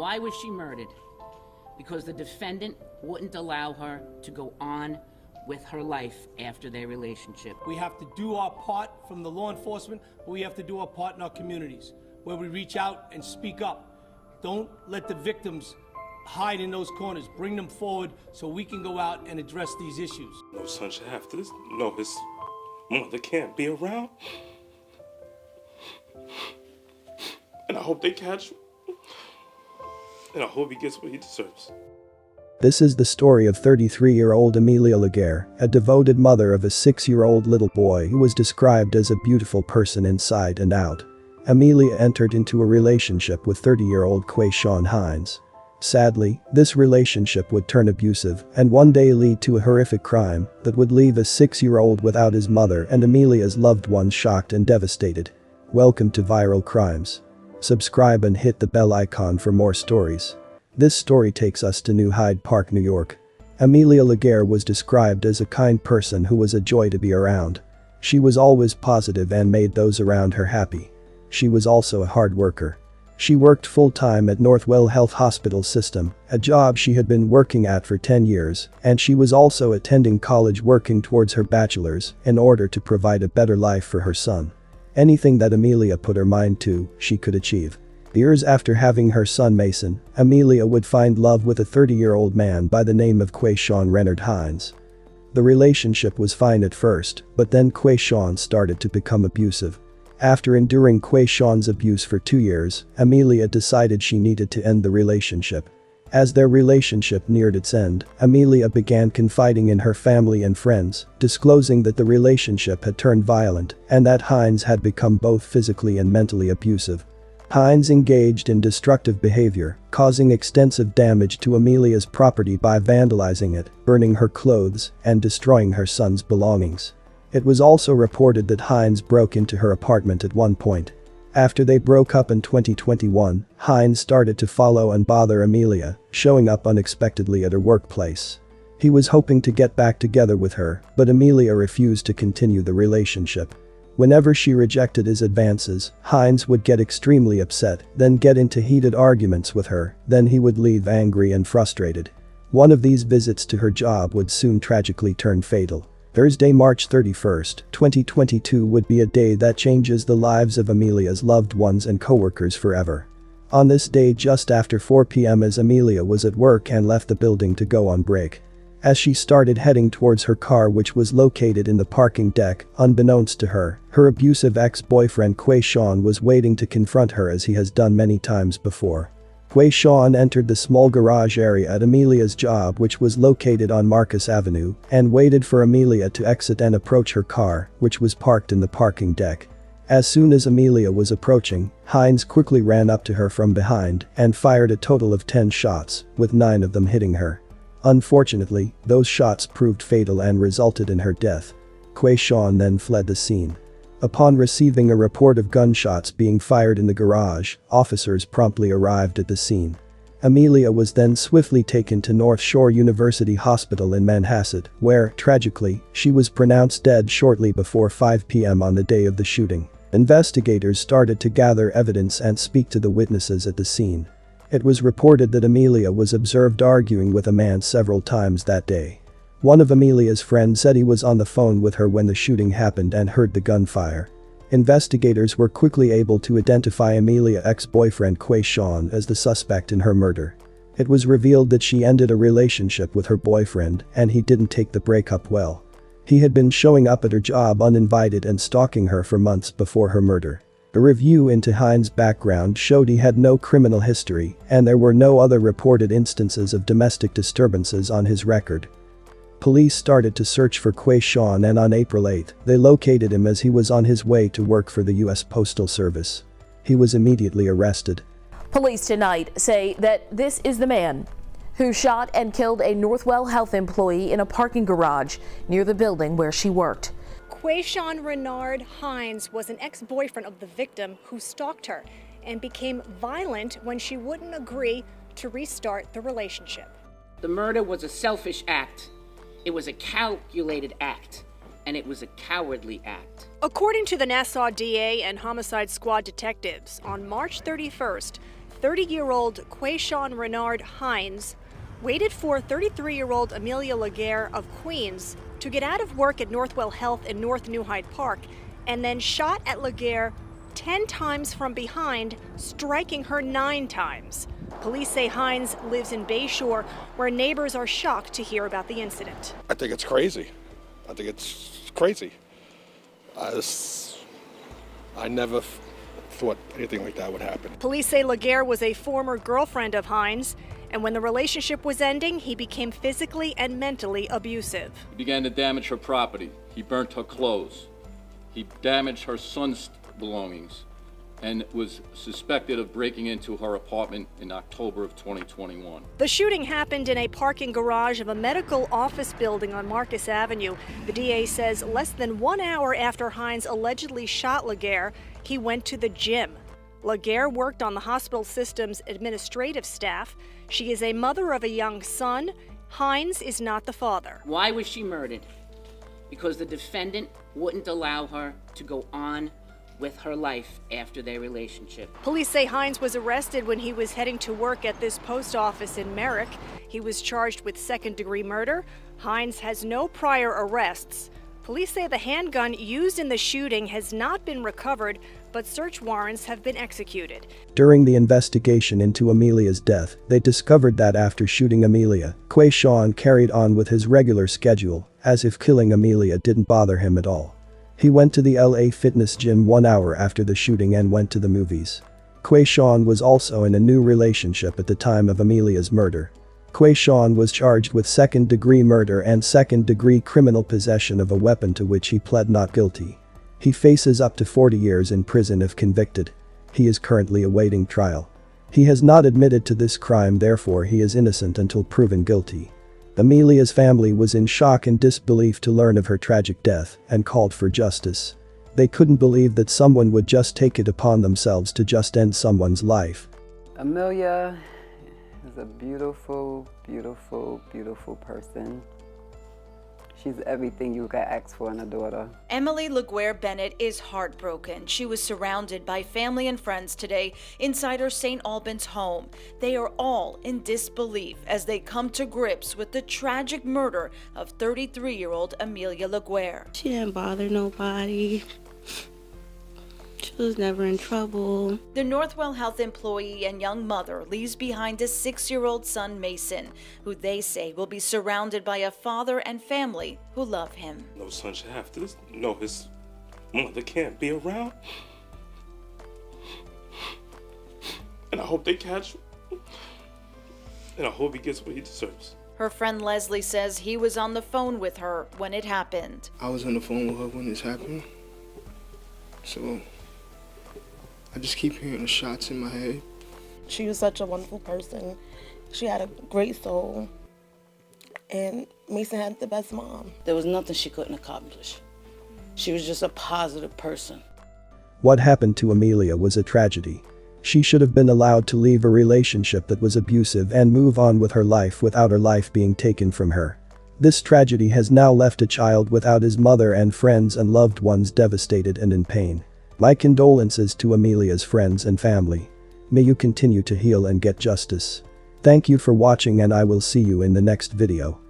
Why was she murdered? Because the defendant wouldn't allow her to go on with her life after their relationship. We have to do our part from the law enforcement, but we have to do our part in our communities, where we reach out and speak up. Don't let the victims hide in those corners. Bring them forward so we can go out and address these issues. No son should have this. No, his mother can't be around. And I hope they catch him. And I hope he gets what he deserves. This is the story of 33-year-old Amelia Laguerre, a devoted mother of a 6-year-old little boy who was described as a beautiful person inside and out. Amelia entered into a relationship with 30-year-old Quayshawn Hines. Sadly, this relationship would turn abusive and one day lead to a horrific crime that would leave a 6-year-old without his mother and Amelia's loved ones shocked and devastated. Welcome to Viral Crimes. Subscribe and hit the bell icon for more stories. This story takes us to New Hyde Park, New York. Amelia Laguerre was described as a kind person who was a joy to be around. She was always positive and made those around her happy. She was also a hard worker. She worked full-time at Northwell Health Hospital System, a job she had been working at for 10 years, and she was also attending college working towards her bachelor's in order to provide a better life for her son. Anything that Amelia put her mind to, she could achieve. Years after having her son Mason, Amelia would find love with a 30-year-old man by the name of Quayshawn Renard Hines. The relationship was fine at first, but then Quayshawn started to become abusive. After enduring Quayshawn's abuse for 2 years, Amelia decided she needed to end the relationship. As their relationship neared its end, Amelia began confiding in her family and friends, disclosing that the relationship had turned violent and that Hines had become both physically and mentally abusive. Hines engaged in destructive behavior, causing extensive damage to Amelia's property by vandalizing it, burning her clothes, and destroying her son's belongings. It was also reported that Hines broke into her apartment at one point. After they broke up in 2021, Hines started to follow and bother Amelia, showing up unexpectedly at her workplace. He was hoping to get back together with her, but Amelia refused to continue the relationship. Whenever she rejected his advances, Hines would get extremely upset, then get into heated arguments with her, then he would leave angry and frustrated. One of these visits to her job would soon tragically turn fatal. Thursday, March 31, 2022 would be a day that changes the lives of Amelia's loved ones and coworkers forever. On this day just after 4 p.m. as Amelia was at work and left the building to go on break. As she started heading towards her car which was located in the parking deck, unbeknownst to her, her abusive ex-boyfriend Quayshawn was waiting to confront her as he has done many times before. Quayshawn entered the small garage area at Amelia's job which was located on Marcus Avenue and waited for Amelia to exit and approach her car, which was parked in the parking deck. As soon as Amelia was approaching, Hines quickly ran up to her from behind and fired a total of 10 shots, with 9 of them hitting her. Unfortunately, those shots proved fatal and resulted in her death. Quayshawn then fled the scene. Upon receiving a report of gunshots being fired in the garage, officers promptly arrived at the scene. Amelia was then swiftly taken to North Shore University Hospital in Manhasset, where, tragically, she was pronounced dead shortly before 5 p.m. on the day of the shooting. Investigators started to gather evidence and speak to the witnesses at the scene. It was reported that Amelia was observed arguing with a man several times that day. One of Amelia's friends said he was on the phone with her when the shooting happened and heard the gunfire. Investigators were quickly able to identify Amelia's ex-boyfriend Quayshawn as the suspect in her murder. It was revealed that she ended a relationship with her boyfriend and he didn't take the breakup well. He had been showing up at her job uninvited and stalking her for months before her murder. A review into Hines' background showed he had no criminal history and there were no other reported instances of domestic disturbances on his record. Police started to search for Quayshawn and on April 8, they located him as he was on his way to work for the U.S. Postal Service. He was immediately arrested. Police tonight say that this is the man who shot and killed a Northwell Health employee in a parking garage near the building where she worked. Quayshawn Renard Hines was an ex-boyfriend of the victim who stalked her and became violent when she wouldn't agree to restart the relationship. The murder was a selfish act. It was a calculated act, and it was a cowardly act. According to the Nassau DA and Homicide Squad detectives, on March 31st, 30-year-old Quayshawn Renard Hines waited for 33-year-old Amelia Laguerre of Queens to get out of work at Northwell Health in North New Hyde Park and then shot at Laguerre 10 times from behind, striking her 9 times. Police say Hines lives in Bayshore, where neighbors are shocked to hear about the incident. I think it's crazy. I think it's crazy. I never thought anything like that would happen. Police say Laguerre was a former girlfriend of Hines, and when the relationship was ending, he became physically and mentally abusive. He began to damage her property. He burnt her clothes. He damaged her son's belongings and was suspected of breaking into her apartment in October of 2021. The shooting happened in a parking garage of a medical office building on Marcus Avenue. The DA says less than 1 hour after Hines allegedly shot Laguerre, he went to the gym. Laguerre worked on the hospital system's administrative staff. She is a mother of a young son. Hines is not the father. Why was she murdered? Because the defendant wouldn't allow her to go on with her life after their relationship. Police say Hines was arrested when he was heading to work at this post office in Merrick. He was charged with second-degree murder. Hines has no prior arrests. Police say the handgun used in the shooting has not been recovered, but search warrants have been executed. During the investigation into Amelia's death, they discovered that after shooting Amelia, Quayshawn carried on with his regular schedule, as if killing Amelia didn't bother him at all. He went to the LA fitness gym 1 hour after the shooting and went to the movies. Quayshawn was also in a new relationship at the time of Amelia's murder. Quayshawn was charged with second-degree murder and second-degree criminal possession of a weapon, to which he pled not guilty. He faces up to 40 years in prison if convicted. He is currently awaiting trial. He has not admitted to this crime, therefore he is innocent until proven guilty. Amelia's family was in shock and disbelief to learn of her tragic death and called for justice. They couldn't believe that someone would just take it upon themselves to just end someone's life. Amelia is a beautiful, beautiful, beautiful person. She's everything you could ask for in a daughter. Emily Laguerre Bennett is heartbroken. She was surrounded by family and friends today inside her St. Albans home. They are all in disbelief as they come to grips with the tragic murder of 33-year-old Amelia Laguerre. She didn't bother nobody. She was never in trouble. The Northwell Health employee and young mother leaves behind a 6-year-old son, Mason, who they say will be surrounded by a father and family who love him. No son should have this. No, his mother can't be around. And I hope they catch him. And I hope he gets what he deserves. Her friend Leslie says he was on the phone with her when it happened. I was on the phone with her when this happened. So I just keep hearing the shots in my head. She was such a wonderful person. She had a great soul. And Mason had the best mom. There was nothing she couldn't accomplish. She was just a positive person. What happened to Amelia was a tragedy. She should have been allowed to leave a relationship that was abusive and move on with her life without her life being taken from her. This tragedy has now left a child without his mother and friends and loved ones devastated and in pain. My condolences to Amelia's friends and family. May you continue to heal and get justice. Thank you for watching, and I will see you in the next video.